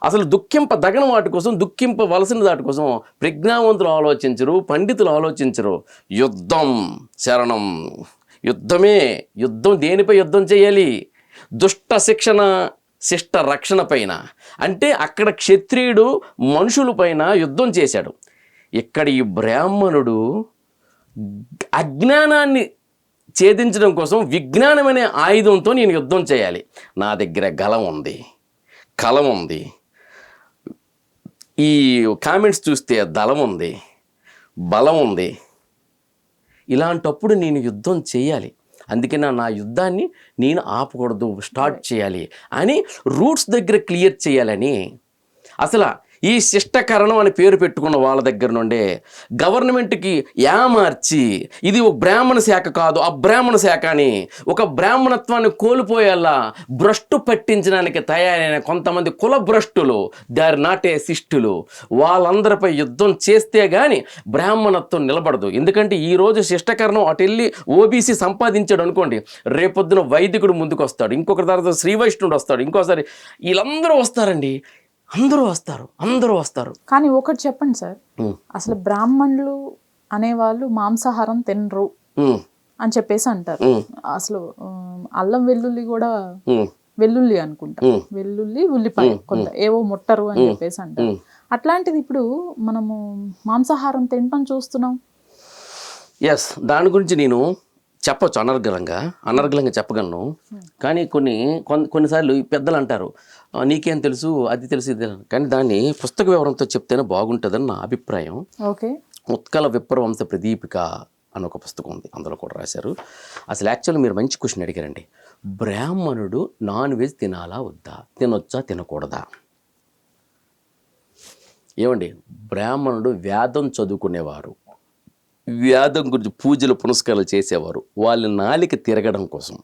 Speaker 2: అసలు దుఃఖింపదగని వాటి కోసం, దుఃఖింపవలసిన దాటి కోసం ప్రజ్ఞావంతులు ఆలోచించరు, పండితులు ఆలోచించరు. యుద్ధం శరణం, యుద్ధమే. యుద్ధం దేనిపై యుద్ధం చేయాలి? దుష్ట శిక్షణ శిష్ట రక్షణ పైన. అంటే అక్కడ క్షత్రియుడు మనుషుల పైన యుద్ధం చేశాడు. ఇక్కడ ఈ బ్రాహ్మణుడు అజ్ఞానాన్ని ఛేదించడం కోసం విజ్ఞానం అనే ఆయుధంతో నేను యుద్ధం చేయాలి. నా దగ్గర గలం ఉంది, కలం ఉంది, ఈ కామెంట్స్ చూస్తే దళం ఉంది, బలం ఉంది. ఇలాంటప్పుడు నేను యుద్ధం చేయాలి. అందుకే నా యుద్ధాన్ని నేను ఆపకూడదు, స్టార్ట్ చేయాలి అని రూట్స్ దగ్గర క్లియర్ చేయాలని. అసలు ఈ శిష్టకరణం అని పేరు పెట్టుకున్న వాళ్ళ దగ్గర నుండే గవర్నమెంట్కి ఏమార్చి ఇది ఒక బ్రాహ్మణ శాఖ కాదు అబ్రాహ్మణ శాఖ అని ఒక బ్రాహ్మణత్వాన్ని కోల్పోయేలా భ్రష్టు పట్టించడానికి తయారైన కొంతమంది కుల భ్రష్టులు, దారి నాటే శిష్టులు, వాళ్ళందరిపై యుద్ధం చేస్తే కానీ బ్రాహ్మణత్వం నిలబడదు. ఎందుకంటే ఈరోజు శిష్టకరణం అటు వెళ్ళి ఓబీసీ సంపాదించాడు అనుకోండి, రేపొద్దున వైదికుడు ముందుకు వస్తాడు, ఇంకొకరి తర్వాత శ్రీ వైష్ణవుడు వస్తాడు, ఇంకోసారి వీళ్ళందరూ వస్తారండి. అందరూ వస్తారు.
Speaker 1: కానీ ఒకటి చెప్పండి సార్, అసలు బ్రాహ్మణులు అనేవాళ్ళు మాంసాహారం తినరు అని చెప్పేసి అంటారు. అసలు అల్లం వెల్లుల్లి కూడా వెల్లుల్లి అనుకుంటా, వెల్లుల్లి ఉల్లిపాయ కొంత ఏవో ముట్టరు అని చెప్పేసి అంటారు. అట్లాంటిది ఇప్పుడు మనము మాంసాహారం తినటం చూస్తున్నాం.
Speaker 2: ఎస్, దాని గురించి నేను చెప్పొచ్చు, అనర్గళంగా చెప్పగలను. కానీ కొన్నిసార్లు పెద్దలు అంటారు నీకేం తెలుసు, అది తెలుసు, ఇది. కానీ దాన్ని పుస్తక వివరంతో చెప్తేనే బాగుంటుందని నా అభిప్రాయం.
Speaker 1: ఓకే.
Speaker 2: ఉత్కల విప్రవంశ ప్రదీపిక అని ఒక పుస్తకం ఉంది, అందులో కూడా రాశారు. అసలు యాక్చువల్లీ మీరు మంచి క్వశ్చన్ అడిగారండి. బ్రాహ్మణుడు నాన్ వెజ్ తినాలా వద్దా, తినొచ్చా తినకూడదా? ఏమండి, బ్రాహ్మణుడు వేదం చదువుకునేవారు, వేదం గురించి పూజలు పునస్కారాలు చేసేవారు. వాళ్ళ నాలిక తిరగడం కోసం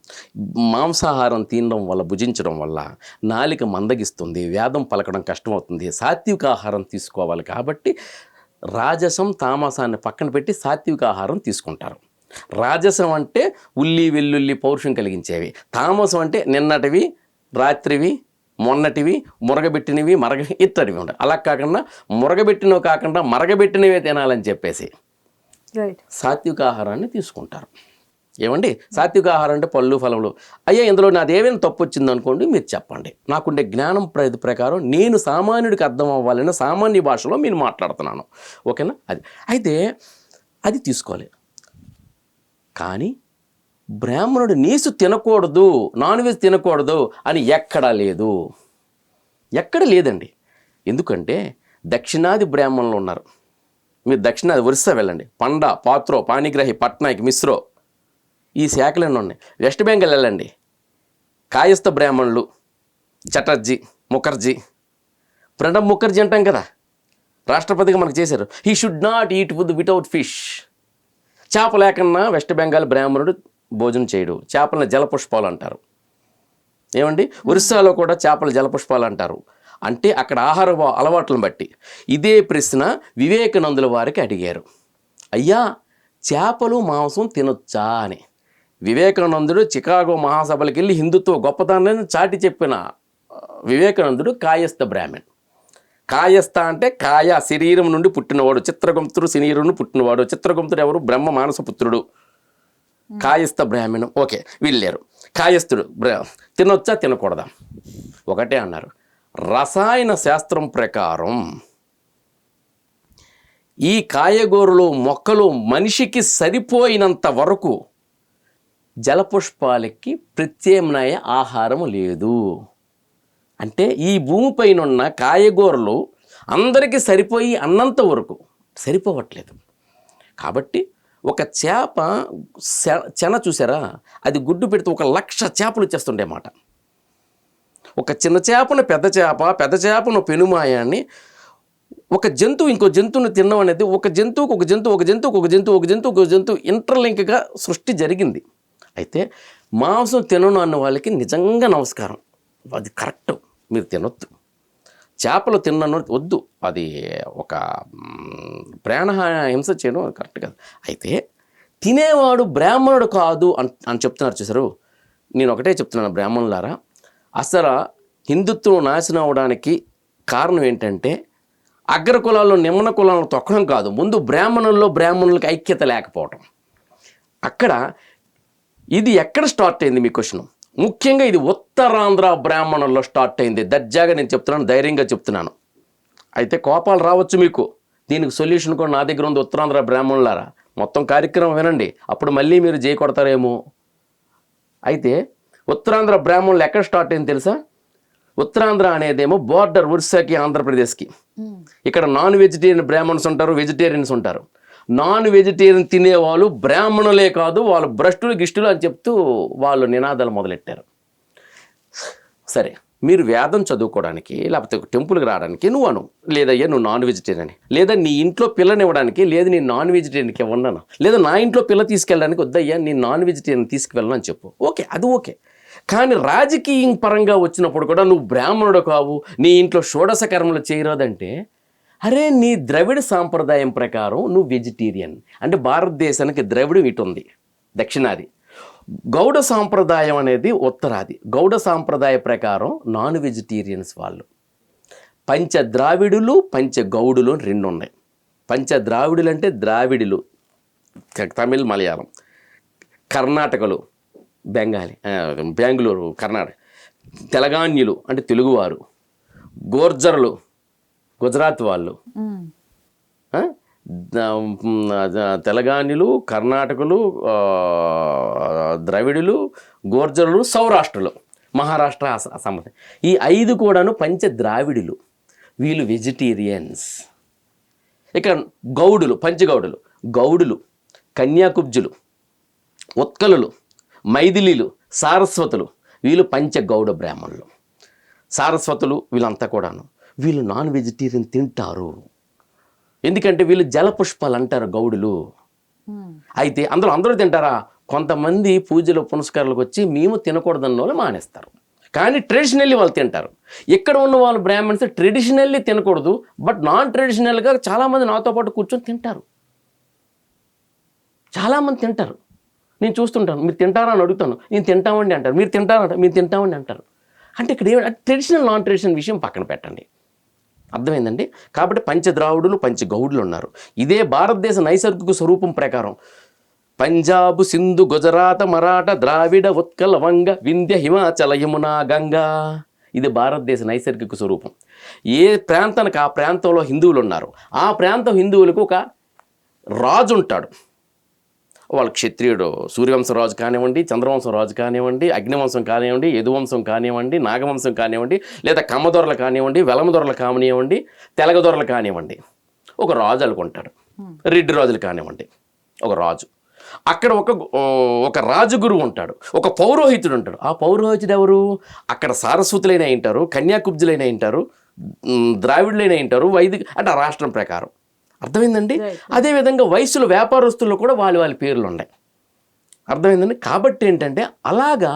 Speaker 2: మాంసాహారం తినడం వల్ల, భుజించడం వల్ల నాలిక మందగిస్తుంది, వేదం పలకడం కష్టమవుతుంది. సాత్విక ఆహారం తీసుకోవాలి కాబట్టి రాజసం తామసాన్ని పక్కన పెట్టి సాత్విక ఆహారం తీసుకుంటారు. రాజసం అంటే ఉల్లి వెల్లుల్లి పౌరుషం కలిగించేవి, తామసం అంటే నిన్నటివి రాత్రివి మొన్నటివి మురగబెట్టినవి ఇత్తడివి ఉంటాయి. అలా కాకుండా మురగబెట్టినవి కాకుండా మరగబెట్టినవే తినాలని చెప్పేసి సాత్విక ఆహారాన్ని తీసుకుంటారు. ఏమండి, సాత్విక ఆహారం అంటే పళ్ళు ఫలములు. అయ్యా ఇందులో నాది ఏమైనా తప్పు వచ్చింది అనుకోండి, మీరు చెప్పండి. నాకుండే జ్ఞానం ప్రకారం నేను సామాన్యుడికి అర్థం అవ్వాలని సామాన్య భాషలో నేను మాట్లాడుతున్నాను. ఓకేనా? అయితే అది తీసుకోవాలి. కానీ బ్రాహ్మణుడు నీసు తినకూడదు, నాన్ వెజ్ తినకూడదు అని ఎక్కడా లేదండి. ఎందుకంటే దక్షిణాది బ్రాహ్మణులు ఉన్నారు. మీరు దక్షిణాది ఒరిస్సా వెళ్ళండి, పండా, పాత్రో, పాణిగ్రాహి, పట్నాయక్, మిశ్రో, ఈ శాఖలన్నీ ఉన్నాయి. వెస్ట్ బెంగాల్ వెళ్ళండి, కాయస్థ బ్రాహ్మణులు చటర్జీ, ముఖర్జీ, ప్రణబ్ ముఖర్జీ అంటాం కదా, రాష్ట్రపతిగా మనకు చేశారు. He should not eat food without fish. చేప లేకన్నా వెస్ట్ బెంగాల్ బ్రాహ్మణుడు భోజనం చేయడు. చేపలను జలపుష్పాలు అంటారు. ఏమండి, ఒరిస్సాలో కూడా చేపలు జలపుష్పాలు అంటారు. అంటే అక్కడ ఆహార అలవాట్లను బట్టి. ఇదే ప్రశ్న వివేకానందుల వారికి అడిగారు, అయ్యా చేపలు మాంసం తినొచ్చా అని. వివేకానందుడు చికాగో మహాసభలకు వెళ్ళి హిందుత్వ గొప్పతనాన్ని చాటి చెప్పిన వివేకానందుడు కాయస్థ బ్రాహ్మణ్. కాయస్థ అంటే కాయ, శరీరం నుండి పుట్టినవాడు. చిత్రగుప్తుడు శరీరం నుండి పుట్టినవాడు. చిత్రగుప్తుడు ఎవరు? బ్రహ్మ మానసపుత్రుడు. కాయస్థ బ్రాహ్మణం. ఓకే, వెళ్ళారు. కాయస్థుడు తినొచ్చా తినకూడదా? ఒకటే అన్నారు, రసాయన శాస్త్రం ప్రకారం ఈ కాయగూరలు మొక్కలు మనిషికి సరిపోయినంత వరకు జలపుష్పాలకి ప్రత్యామ్నాయ ఆహారం లేదు. అంటే ఈ భూమిపైన ఉన్న కాయగూరలు అందరికీ సరిపోయి అన్నంత వరకు సరిపోవట్లేదు. కాబట్టి ఒక చేప చెన చూసారా, అది గుడ్డు పెడితే 1,00,000 చేపలు వచ్చేస్తుండే మాట. ఒక చిన్న చేపను పెద్ద చేప, పెద్ద చేపను పెనుమాయాన్ని, ఒక జంతువు ఇంకో జంతువుని తినడం అనేది ఒక జంతువుకు ఒక జంతువు, ఒక జంతువుకు ఒక జంతువు, ఒక జంతువుకు ఒక జంతువు ఇంటర్లింక్గా సృష్టి జరిగింది. అయితే మాంసం తినను అన్న వాళ్ళకి నిజంగా నమస్కారం, అది కరెక్ట్, మీరు తినొద్దు. చేపలు తిన్నను వద్దు, అది ఒక ప్రాణహింస చేయడం కరెక్ట్ కాదు. అయితే తినేవాడు బ్రాహ్మణుడు కాదు అని చెప్తున్నారు చూసారు. నేను ఒకటే చెప్తున్నాను బ్రాహ్మణులారా, అసలు హిందుత్వం నాశనం అవడానికి కారణం ఏంటంటే అగ్ర కులాల్లో నిమ్న కులాలను తొక్కడం కాదు, ముందు బ్రాహ్మణులకి ఐక్యత లేకపోవటం. అక్కడ ఇది ఎక్కడ స్టార్ట్ అయింది మీ క్వశ్చన్? ముఖ్యంగా ఇది ఉత్తరాంధ్ర బ్రాహ్మణుల్లో స్టార్ట్ అయింది. దర్జాగా నేను చెప్తున్నాను, ధైర్యంగా చెప్తున్నాను. అయితే కోపాలు రావచ్చు మీకు, దీనికి సొల్యూషన్ కూడా నా దగ్గర ఉంది. ఉత్తరాంధ్ర బ్రాహ్మణులారా, మొత్తం కార్యక్రమం వినండి, అప్పుడు మళ్ళీ మీరు జై కొడతారేమో. అయితే ఉత్తరాంధ్ర బ్రాహ్మణులు ఎక్కడ స్టార్ట్ అయింది తెలుసా? ఉత్తరాంధ్ర అనేదేమో బోర్డర్ ఒరిస్సాకి ఆంధ్రప్రదేశ్కి. ఇక్కడ నాన్ వెజిటేరియన్ బ్రాహ్మణ్స్ ఉంటారు, వెజిటేరియన్స్ ఉంటారు. నాన్ వెజిటేరియన్ తినేవాళ్ళు బ్రాహ్మణులే కాదు, వాళ్ళు భ్రష్టులు గిష్టులు అని చెప్తూ వాళ్ళు నినాదాలు మొదలెట్టారు. సరే, మీరు వేదం చదువుకోవడానికి లేకపోతే టెంపుల్కి రావడానికి నువ్వు లేదయ్యా నువ్వు నాన్ వెజిటేరియన్, లేదా నీ ఇంట్లో పిల్లనివ్వడానికి లేదు నేను నాన్ వెజిటేరియన్కి ఇవ్వన్నాను, లేదా నా ఇంట్లో పిల్ల తీసుకెళ్ళడానికి వద్దయ్యా నేను నాన్ వెజిటేరియన్ తీసుకువెళ్ళను అని చెప్పు. ఓకే, అది ఓకే. కానీ రాజకీయం పరంగా వచ్చినప్పుడు కూడా నువ్వు బ్రాహ్మణుడు కావు, నీ ఇంట్లో షోడశ కర్మలు చేయరాదంటే, అరే నీ ద్రవిడ సాంప్రదాయం ప్రకారం నువ్వు వెజిటేరియన్. అంటే భారతదేశానికి ద్రవిడం ఇటు ఉంది, దక్షిణాది. గౌడ సాంప్రదాయం అనేది ఉత్తరాది. గౌడ సాంప్రదాయ ప్రకారం నాన్ వెజిటేరియన్స్ వాళ్ళు. పంచద్రావిడులు పంచగౌడులు అని 2 ఉన్నాయి. పంచద్రావిడులు అంటే ద్రావిడులు, తమిళ్ మలయాళం, కర్ణాటకలు బెంగళూరు కర్ణాటక, తెలంగాణ్యులు అంటే తెలుగువారు, గోర్జర్లు గుజరాత్ వాళ్ళు, తెలంగాణ్యులు, కర్ణాటకలు, ద్రవిడులు, గోర్జరులు, సౌరాష్ట్రలు, మహారాష్ట్ర, అస్సాం. ఈ 5 కూడాను పంచద్రావిడులు, వీళ్ళు వెజిటేరియన్స్. ఇక గౌడులు, పంచగౌడులు, గౌడులు, కన్యాకుబ్జులు, ఉత్కలులు, మైథిలీలు, సారస్వతులు, వీళ్ళు పంచగౌడ బ్రాహ్మణులు. సారస్వతులు వీళ్ళంతా కూడాను వీళ్ళు నాన్ వెజిటేరియన్ తింటారు. ఎందుకంటే వీళ్ళు జలపుష్పాలు అంటారు గౌడులు. అయితే అందరూ తింటారా? కొంతమంది పూజలు పునస్కారాలకు వచ్చి మేము తినకూడదన్న వాళ్ళు మానేస్తారు, కానీ ట్రెడిషనల్లీ వాళ్ళు తింటారు. ఇక్కడ ఉన్న వాళ్ళు బ్రాహ్మణ్స్ ట్రెడిషనల్లీ తినకూడదు, బట్ నాన్ ట్రెడిషనల్గా చాలామంది నాతో పాటు కూర్చొని తింటారు. చాలామంది తింటారు, నేను చూస్తుంటాను. మీరు తింటారా అని అడుగుతాను, నేను తింటామండి అంటారు. మీరు తింటారంట, మీరు తింటామండి అంటారు. అంటే ఇక్కడ ట్రెడిషనల్ నాన్ ట్రెడిషనల్ విషయం పక్కన పెట్టండి, అర్థమైందండి? కాబట్టి పంచద్రావుడులు పంచగౌడులు ఉన్నారు. ఇదే భారతదేశ నైసర్గిక స్వరూపం ప్రకారం పంజాబ్, సింధు, గుజరాత్, మరాఠ, ద్రావిడ, ఉత్కల, వంగ, వింధ్య, హిమాచల, యమున, గంగా, ఇది భారతదేశ నైసర్గిక స్వరూపం. ఏ ప్రాంతానికి ఆ ప్రాంతంలో హిందువులు ఉన్నారు, ఆ ప్రాంతం హిందువులకు ఒక రాజు ఉంటాడు. వాళ్ళు క్షత్రియుడు, సూర్యవంశం రాజు కానివ్వండి, చంద్రవంశం రాజు కానివ్వండి, అగ్నివంశం కానివ్వండి, యదువంశం కానివ్వండి, నాగవంశం కానివ్వండి, లేదా కమ్మదొరలు కానివ్వండి, వెలమదొరలు కానివ్వండి, తెలగదొరలు కానివ్వండి, ఒక రాజు అనుకుంటాడు. రెడ్డి రాజులు కానివ్వండి, ఒక రాజు. అక్కడ ఒక రాజగురువు ఉంటాడు, ఒక పౌరోహితుడు ఉంటాడు. ఆ పౌరోహితుడు ఎవరు? అక్కడ సారస్వతులైన ఉంటారు, కన్యాకుబ్జులైన ఉంటారు, ద్రావిడులైన ఉంటారు, వైదిక అంటే ఆ రాష్ట్రం ప్రకారం. అర్థమైందండి? అదేవిధంగా వయసులో వ్యాపారస్తుల్లో కూడా వాళ్ళ పేర్లు ఉన్నాయి. అర్థమైందండి? కాబట్టి ఏంటంటే అలాగా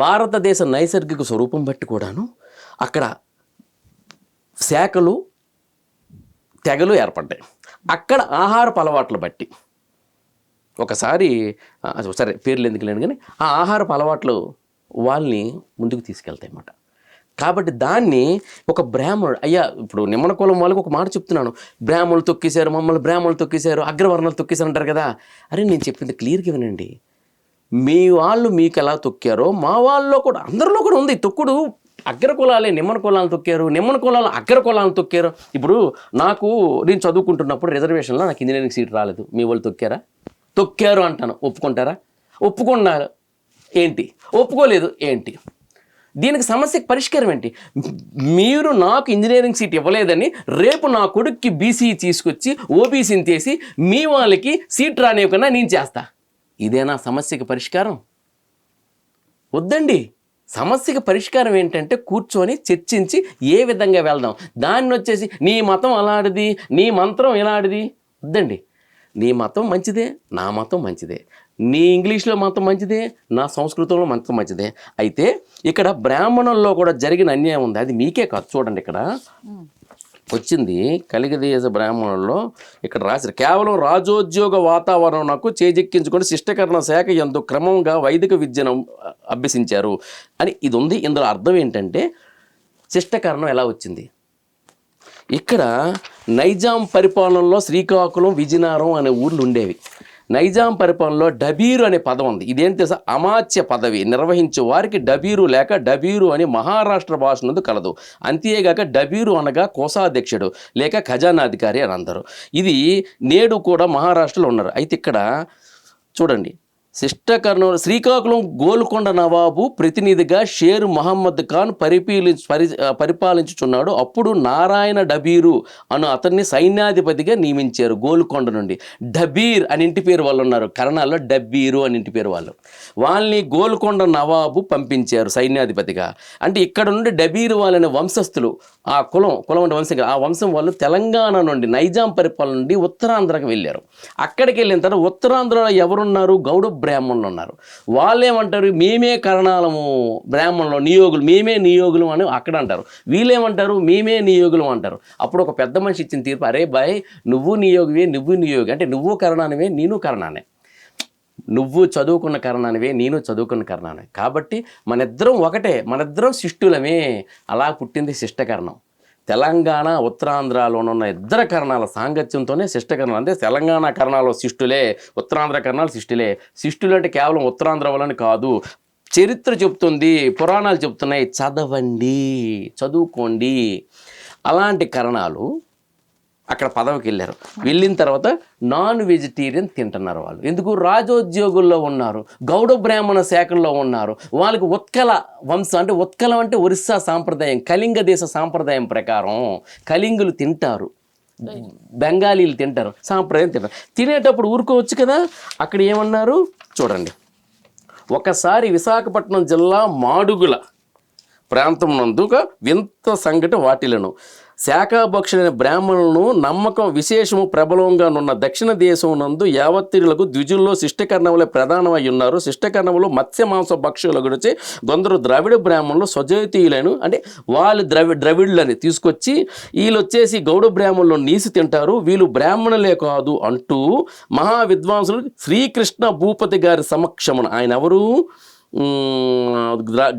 Speaker 2: భారతదేశ నైసర్గిక స్వరూపం బట్టి కూడాను అక్కడ శాఖలు తెగలు ఏర్పడ్డాయి. అక్కడ ఆహారపు అలవాట్లు బట్టి ఒకసారి సరే పేర్లు ఎందుకు లేను కానీ ఆ ఆహారపు అలవాట్లు వాళ్ళని ముందుకు తీసుకెళ్తాయి అన్నమాట. కాబట్టి దాన్ని ఒక బ్రాహ్మణుడు, అయ్యా ఇప్పుడు నిమ్మన కులం వాళ్ళకి ఒక మాట చెప్తున్నాను, బ్రాహ్మణులు తొక్కేశారు, మమ్మల్ని బ్రాహ్మణులు తొక్కేశారు, అగ్రవర్ణాలు తొక్కేశారు అంటారు కదా. అరే నేను చెప్పింది క్లియర్గా వినండి. మీ వాళ్ళు మీకు ఎలా తొక్కారో మా వాళ్ళలో కూడా అందరిలో కూడా ఉంది తొక్కుడు. అగ్ర కులాలే నిమ్మన కులాలను తొక్కారు, నిమ్మన కులాలు అగ్ర కులాలను తొక్కారు. ఇప్పుడు నేను చదువుకుంటున్నప్పుడు రిజర్వేషన్లో నాకు ఇంజనీరింగ్ సీట్ రాలేదు, మీ వాళ్ళు తొక్కారు అంటాను. ఒప్పుకుంటారా? ఒప్పుకున్నారు ఏంటి? ఒప్పుకోలేదు ఏంటి? దీనికి సమస్యకి పరిష్కారం ఏంటి? మీరు నాకు ఇంజనీరింగ్ సీట్ ఇవ్వలేదని రేపు నా కొడుక్కి బీసీ తీసుకొచ్చి ఓబీసీని తీసి మీ వాళ్ళకి సీట్ రానివ్వకుండా నేను చేస్తా. ఇదేనా సమస్యకి పరిష్కారం? వద్దండి. సమస్యకి పరిష్కారం ఏంటంటే కూర్చొని చర్చించి ఏ విధంగా వెళ్దాం. దాన్ని వచ్చేసి నీ మతం అలాంటిది, నీ మంత్రం ఇలాంటిది వద్దండి. నీ మతం మంచిదే, నా మతం మంచిదే, నీ ఇంగ్లీష్లో మతం మంచిదే, నా సంస్కృతంలో మతం మంచిదే. అయితే ఇక్కడ బ్రాహ్మణుల్లో కూడా జరిగిన అన్యాయం ఉంది. అది మీకే కాదు. చూడండి ఇక్కడ వచ్చింది కలిగదేశ బ్రాహ్మణుల్లో ఇక్కడ రాశారు, కేవలం రాజోద్యోగ వాతావరణకు చేజెక్కించుకొని శిష్టకరణ శాఖ ఎందు క్రమంగా వైదిక విద్యను అభ్యసించారు అని ఇది ఉంది. ఇందులో అర్థం ఏంటంటే శిష్టకరణం ఎలా వచ్చింది? ఇక్కడ నైజాం పరిపాలనలో శ్రీకాకుళం, విజయనగరం అనే ఊర్లు ఉండేవి. నైజాం పరిపాలనలో డబీరు అనే పదం ఉంది. ఇదేంటి తెలుసా? అమాత్య పదవి నిర్వహించే వారికి డబీరు లేక డబీరు అని మహారాష్ట్ర భాష నందు కలదు. అంతేగాక డబీరు అనగా కోశాధ్యక్షుడు లేక ఖజానాధికారి అని అందరు. ఇది నేడు కూడా మహారాష్ట్రలో ఉన్నారు. అయితే ఇక్కడ చూడండి, శిష్టకర్ణం శ్రీకాకుళం గోల్కొండ నవాబు ప్రతినిధిగా షేర్ మహమ్మద్ ఖాన్ పరిపాలించుచున్నాడు. అప్పుడు నారాయణ డబీరు అను అతన్ని సైన్యాధిపతిగా నియమించారు. గోల్కొండ నుండి డబీర్ అని ఇంటి పేరు వాళ్ళు ఉన్నారు, కరణాల్లో డబ్బీరు అని ఇంటి పేరు వాళ్ళని గోల్కొండ నవాబు పంపించారు సైన్యాధిపతిగా. అంటే ఇక్కడ నుండి డబీరు వాళ్ళని వంశస్థులు, ఆ కులం అంటే వంశం, ఆ వంశం వాళ్ళు తెలంగాణ నుండి నైజాం పరిపాలన నుండి ఉత్తరాంధ్రకు వెళ్ళారు. అక్కడికి వెళ్ళిన తర్వాత ఉత్తరాంధ్రలో ఎవరున్నారు? గౌడ బ్రాహ్మణులు ఉన్నారు. వాళ్ళేమంటారు? మేమే కరణాలము, బ్రాహ్మణులు నియోగులు, మేమే నియోగులు అని అక్కడ అంటారు. వీళ్ళేమంటారు? మేమే నియోగులు అంటారు. అప్పుడు ఒక పెద్ద మనిషి ఇచ్చిన తీర్పు, అరే బాయ్ నువ్వు నియోగివే, నువ్వు నియోగి అంటే నువ్వు కరణానివే, నేను కరణానే, నువ్వు చదువుకున్న కరణానివే, నేను చదువుకున్న కరణానే, కాబట్టి మనిద్దరం ఒకటే, మనిద్దరం శిష్టులమే. అలా పుట్టింది శిష్టకరణం. తెలంగాణ ఉత్తరాంధ్రలో ఉన్న ఇద్దరు కరణాల సాంగత్యంతోనే శిష్టకరణం. అంటే తెలంగాణ కరణాలు శిష్టులే, ఉత్తరాంధ్ర కరణాలు శిష్టులే. శిష్టులు అంటే కేవలం ఉత్తరాంధ్ర వలని కాదు, చరిత్ర చెప్తుంది, పురాణాలు చెప్తున్నాయి, చదవండి, చదువుకోండి. అలాంటి కరణాలు అక్కడ పదవికి వెళ్ళారు. వెళ్ళిన తర్వాత నాన్ వెజిటేరియన్ తింటున్నారు వాళ్ళు. ఎందుకు? రాజోద్యోగుల్లో ఉన్నారు, గౌడ బ్రాహ్మణ శాఖల్లో ఉన్నారు. వాళ్ళకి ఉత్కల వంశం అంటే ఉత్కలం అంటే ఒరిస్సా సాంప్రదాయం, కళింగ దేశ సాంప్రదాయం ప్రకారం కళింగులు తింటారు, బెంగాలీలు తింటారు, సాంప్రదాయం తింటారు. తినేటప్పుడు ఊరుకోవచ్చు కదా. అక్కడ ఏమన్నారు చూడండి. ఒకసారి విశాఖపట్నం జిల్లా మాడుగుల ప్రాంతం నందుగా వింత సంఘటన వాటిలను శాఖాభక్షులైన బ్రాహ్మణులను నమ్మకం విశేషము ప్రబలంగా ఉన్న దక్షిణ దేశం నందు యావత్తీరులకు ద్విజుల్లో శిష్టకర్ణములే ప్రధానమై ఉన్నారు. శిష్టకర్ణములు మత్స్య మాంస భక్షుల గురించి కొందరు ద్రవిడ బ్రాహ్మణులు స్వజాతీయులను అంటే వాళ్ళు ద్రవిడులని తీసుకొచ్చి వీళ్ళు వచ్చేసి గౌడ బ్రాహ్మణులు నీసి తింటారు, వీళ్ళు బ్రాహ్మణులే కాదు అంటూ మహా విద్వాంసులు శ్రీకృష్ణ భూపతి గారి సమక్షమున, ఆయన ఎవరు?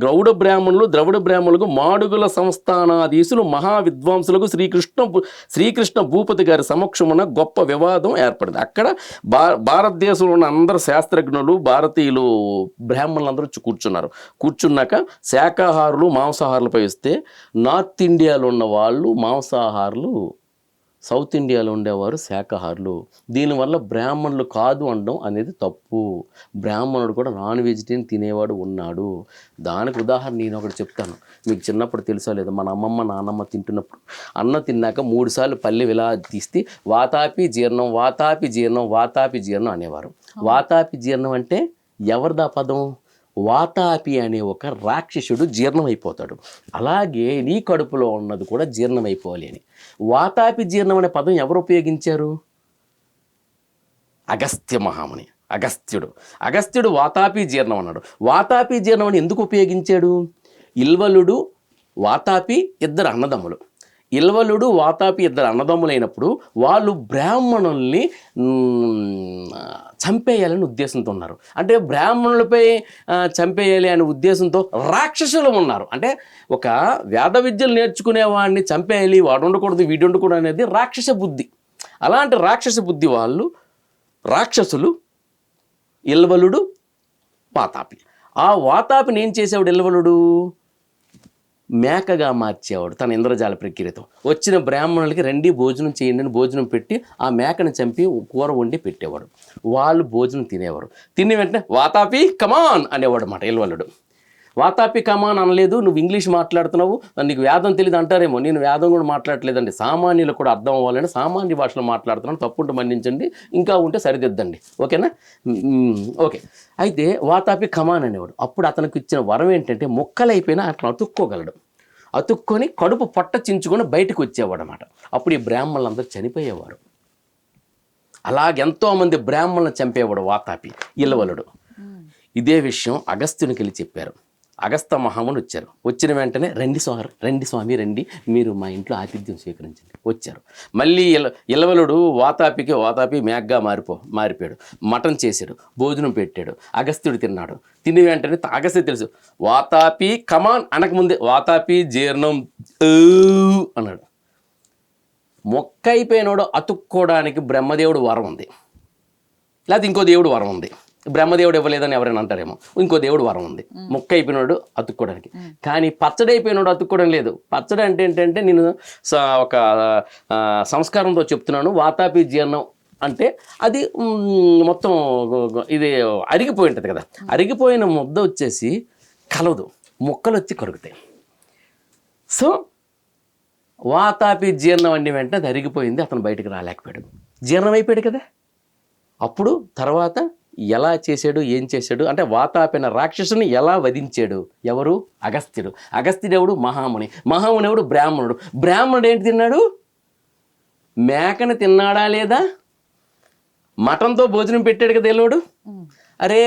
Speaker 2: గౌడ బ్రాహ్మణులు ద్రవిడ బ్రాహ్మణులకు మాడుగుల సంస్థానాధీశులు మహావిద్వాంసులకు శ్రీకృష్ణ భూపతి గారి సమక్షమున గొప్ప వివాదం ఏర్పడింది. అక్కడ భారతదేశంలో ఉన్న అందరు శాస్త్రజ్ఞులు, భారతీయులు, బ్రాహ్మణులందరూ కూర్చున్నాక శాకాహారులు మాంసాహారులపై వస్తే నార్త్ ఇండియాలో ఉన్న వాళ్ళు మాంసాహారులు సౌత్ ఇండియాలో ఉండేవారు శాకాహారులు. దీనివల్ల బ్రాహ్మణులు కాదు అనడం అనేది తప్పు. బ్రాహ్మణుడు కూడా నాన్ వెజిటేరియన్ తినేవాడు ఉన్నాడు. దానికి ఉదాహరణ నేను ఒకటి చెప్తాను. మీకు చిన్నప్పుడు తెలుసో లేదో, మన అమ్మమ్మ నాన్నమ్మ తింటున్నప్పుడు అన్నం తిన్నాక 3 సార్లు పల్లె ఇలా తీస్తే వాతాపి జీర్ణం, వాతాపి జీర్ణం, వాతాపి జీర్ణం అనేవారు. వాతాపి జీర్ణం అంటే ఎవరిదా పదం? వాతాపి అనే ఒక రాక్షసుడు జీర్ణమైపోతాడు. అలాగే నీ కడుపులో ఉన్నది కూడా జీర్ణమైపోవాలి అని. వాతాపి జీర్ణం అనే పదం ఎవరు ఉపయోగించారు? అగస్త్య మహాముని. అగస్త్యుడు వాతాపి జీర్ణం అన్నాడు. వాతాపి జీర్ణం అని ఎందుకు ఉపయోగించాడు? ఇల్వలుడు వాతాపి ఇద్దరు అన్నదమ్ములు. ఇల్వలుడు వాతాపి ఇద్దరు అన్నదమ్ములైనప్పుడు వాళ్ళు బ్రాహ్మణుల్ని చంపేయాలని ఉద్దేశంతో ఉన్నారు. అంటే బ్రాహ్మణులపై చంపేయాలి అనే ఉద్దేశంతో రాక్షసులు ఉన్నారు. అంటే ఒక వేద విద్యలు నేర్చుకునే వాడిని చంపేయాలి, వాడు ఉండకూడదు, వీడు ఉండకూడదు అనేది రాక్షస బుద్ధి. అలాంటి రాక్షస బుద్ధి వాళ్ళు రాక్షసులు ఇల్వలుడు వాతాపి. ఆ వాతాపిని ఏం చేసేవాడు ఇల్వలుడు? మేకగా మార్చేవాడు తన ఇంద్రజాల ప్రక్రియతో. వచ్చిన బ్రాహ్మణులకి రండి భోజనం చేయండి అని భోజనం పెట్టి ఆ మేకను చంపి కూర వండి పెట్టేవాడు. వాళ్ళు భోజనం తినేవారు. తిని వెంటనే వాతాపి కమాన్ అనేవాడు అన్నమాట ఇల్వలుడు. వాతాపి కమాన్ అనలేదు, నువ్వు ఇంగ్లీష్ మాట్లాడుతున్నావు, నీకు వేదం తెలియదు అంటారేమో. నేను వేదం కూడా మాట్లాడలేదండి, సామాన్యులకు కూడా అర్థం అవ్వాలని సామాన్య భాషలో మాట్లాడుతున్నాను, తప్పుంటే మన్నించండి, ఇంకా ఉంటే సరిదిద్దండి, ఓకేనా? ఓకే. అయితే వాతాపి కమాన్ అనేవాడు. అప్పుడు అతనికి ఇచ్చిన వరం ఏంటంటే మొక్కలైపోయినా అతను అతుక్కోగలడు. అతుక్కొని కడుపు పొట్ట చించుకొని బయటకు వచ్చేవాడు అన్నమాట. అప్పుడు ఈ బ్రాహ్మణులందరూ చనిపోయేవారు. అలాగెంతోమంది బ్రాహ్మణులను చంపేవాడు వాతాపి ఇల్వలుడు. ఇదే విషయం అగస్త్యునికి వెళ్ళి చెప్పారు. అగస్త మహాముని వచ్చారు. వచ్చిన వెంటనే రండి స్వామి రండి, మీరు మా ఇంట్లో ఆతిథ్యం స్వీకరించండి. వచ్చారు. మళ్ళీ ఇల్వలుడు వాతాపి మేఘగా మారిపోయాడు. మటన్ చేశాడు, భోజనం పెట్టాడు. అగస్త్యుడు తిన్నాడు. తిని వెంటనే అగస్త్యుడు తెలుసు, వాతాపి కమాన్ అనకముందే వాతాపి జీర్ణం అన్నాడు. మొక్క అయిపోయినోడు అతుక్కోవడానికి బ్రహ్మదేవుడు వరం ఉంది, లేకపోతే ఇంకో దేవుడు వరం ఉంది. బ్రహ్మదేవుడు ఇవ్వలేదని ఎవరైనా అంటారేమో. ఇంకో దేవుడు వరం ఉంది మొక్క అయిపోయినాడు అతుక్కోవడానికి. కానీ పచ్చడి అయిపోయినాడు అతుక్కోవడం లేదు. పచ్చడి అంటే ఏంటంటే నేను ఒక సంస్కారంతో చెప్తున్నాను. వాతాపి జీర్ణం అంటే అది మొత్తం ఇది అరిగిపోయి ఉంటుంది కదా, అరిగిపోయిన ముద్ద వచ్చేసి కలవదు, ముక్కలు వచ్చి కరుగుతాయి. సో వాతాపి జీర్ణం అన్ని వెంటనే అది అరిగిపోయింది, అతను బయటకు రాలేకపోయాడు, జీర్ణం అయిపోయాడు కదా. అప్పుడు తర్వాత ఎలా చేశాడు, ఏం చేశాడు అంటే వాతాపిన రాక్షసుని ఎలా వధించాడు? ఎవరు? అగస్త్యుడెవడు? మహామునెవడు? బ్రాహ్మణుడు ఏంటి తిన్నాడు? మేకను తిన్నాడా లేదా? మటన్తో భోజనం పెట్టాడు కదా ఎల్లోడు. అరే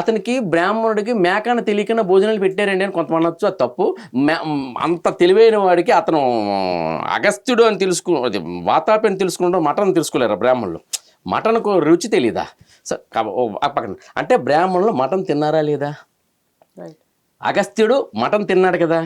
Speaker 2: అతనికి బ్రాహ్మణుడికి మేకను తెలియకుండా భోజనాలు పెట్టారండి అని కొంతమంది అనొచ్చు, అది తప్పు. అంత తెలివైన వాడికి అతను అగస్త్యుడు అని వాతాపి అని తెలుసుకుంటాం, మటన్ తెలుసుకోలేరు బ్రాహ్మణులు. మటన్కు రుచి తెలీదా? పక్కన అంటే బ్రాహ్మణులు మటన్ తిన్నారా లేదా? అగస్త్యుడు మటన్ తిన్నాడు కదా.